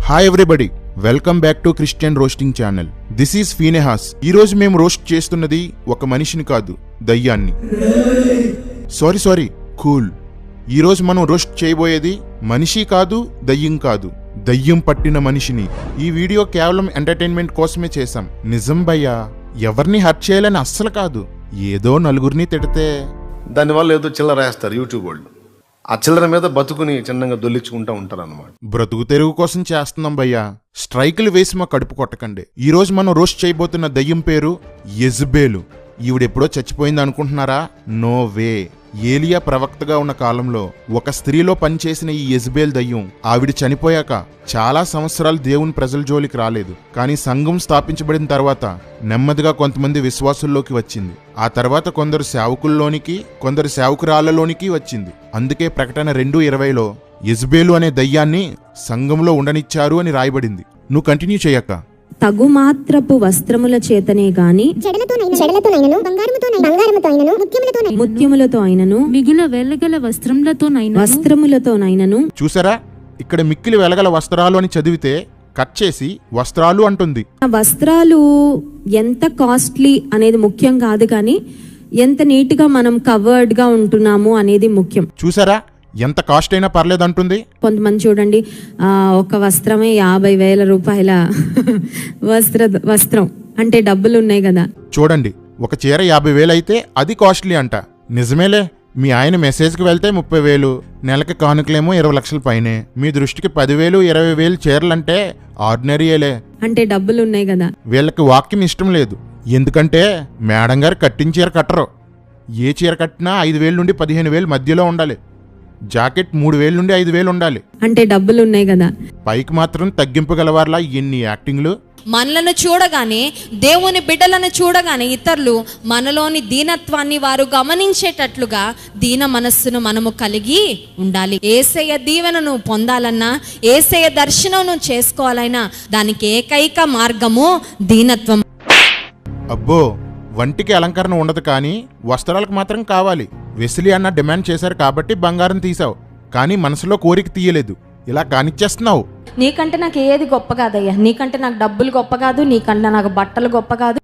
Hi everybody, welcome back to Christian roasting channel. This is Phinehas. ఈరోజు మేము roast చేస్తున్నది ఒక మనిషిని కాదు, దయ్యాన్ని. Sorry, cool. ఈరోజు మనం రోస్ట్ చేయబోయేది మనిషి కాదు, దయ్యం కాదు, దయ్యం పట్టిన మనిషిని. ఈ వీడియో కేవలం ఎంటర్టైన్మెంట్ కోసమే చేశాం. నిజం భయ్యా, ఎవరిని హర్ట్ చేయాలని అస్సలు కాదు. ఏదో నలుగురిని తిడితే దానివల్ల ఏదో చిల్లర వేస్తారు యూట్యూబ్ వాళ్ళు. ఆ చిల్లర మీద బతుకుని చిన్నగా దొల్లించుకుంటూ ఉంటారు అన్నమాట. బ్రతుకు తెరుగు కోసం చేస్తున్నాం భయ్యా. స్ట్రైకులు వేసి మా కడుపు కొట్టకండి. ఈ రోజు మనం రోస్ట్ చేయబోతున్న దయ్యం పేరు యెజబెలు. ఈవిడెప్పుడో చచ్చిపోయింది అనుకుంటున్నారా? No way. ఏలియా ప్రవక్తగా ఉన్న కాలంలో ఒక స్త్రీలో పనిచేసిన ఈ యెజబెల్ దయ్యం ఆవిడ చనిపోయాక చాలా సంవత్సరాలు దేవుని ప్రజల జోలికి రాలేదు. కానీ సంఘం స్థాపించబడిన తర్వాత నెమ్మదిగా కొంతమంది విశ్వాసుల్లోకి వచ్చింది. ఆ తర్వాత కొందరు సేవకుల్లోనికి, కొందరు సేవకురాళ్లలోనికి వచ్చింది. అందుకే ప్రకటన 2:20లో యెజబెలు అనే దయ్యాన్ని సంఘంలో ఉండనిచ్చారు అని రాయబడింది. నువ్వు కంటిన్యూ చేయక్క. తగుమాత్రపు వస్త్రముల చేతనే గాని ముత్యములతో అయినను మిగిలిన వెలగల వస్త్రములతోనైనను. చూసారా, ఇక్కడ మిక్కిలి వెలగల వస్త్రాలు అని చదివితే కట్ చేసి వస్త్రాలు అంటుంది. వస్త్రాలు ఎంత కాస్ట్లీ అనేది ముఖ్యం కాదు, కానీ ఎంత నీట్ గా మనం కవర్డ్ గా ఉంటున్నాము అనేది ముఖ్యం. చూసారా, ఎంత కాస్ట్ అయినా పర్లేదు అంటుంది. కొంతమంది చూడండి, ఒక వస్త్రమే 50,000 రూపాయల వస్త్రం అంటే డబ్బులు ఉన్నాయి కదా. చూడండి, ఒక చీర 50,000 అయితే అది కాస్ట్లీ అంట. నిజమేలే, మీ ఆయన మెసేజ్కి వెళ్తే 30,000, నెలకి కానుకలేమో 20 లక్షల పైనే. మీ దృష్టికి 10,000, 20,000 చీరలంటే ఆర్డినరీయేలే అంటే డబ్బులు ఉన్నాయి కదా. వీళ్ళకి వాక్యం ఇష్టం లేదు. ఎందుకంటే మేడం గారు కట్టిన చీర కట్టరు. ఏ చీర కట్టినా 5,000 నుండి 15,000 మధ్యలో ఉండాలి. జాకెట్ 3,000 నుండి 5,000 ఉండాలి. అంటే డబ్బులు ఉన్నాయి కదా. పైకి మాత్రం తగ్గింపగలవారులా ఎన్ని యాక్టింగ్లు. మనలను చూడగానే, దేవుని బిడ్డలను చూడగానే ఇతరులు మనలోని దీనత్వాన్ని వారు గమనించేటట్లుగా దీన మనస్సును మనము కలిగి ఉండాలి. యేసయ్య దీవెనను పొందాలన్నా, యేసయ్య దర్శనం చేసుకోవాలన్నా దానికి ఏకైక మార్గము దీనత్వం. అబ్బో, వంటికి అలంకరణ ఉండదు కానీ వస్త్రాలకు మాత్రం కావాలి. వెసిలి అన్న డిమాండ్ చేశారు కాబట్టి బంగారం తీసావు, కానీ మనసులో కోరిక తీయలేదు. ఇలా కానిచ్చేస్తున్నావు. నీకంటే నాకు ఏది గొప్ప కాదయ్యా. నీకంటే నాకు డబ్బులు గొప్ప కాదు, నీకంటే నాకు బట్టలు గొప్ప కాదు.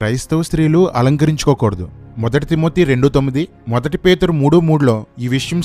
క్రైస్తవ స్త్రీలు అలంకరించుకోకూడదు. 1 తిమోతి 2:9, 1 పేతురు 3:3లో ఈ విషయం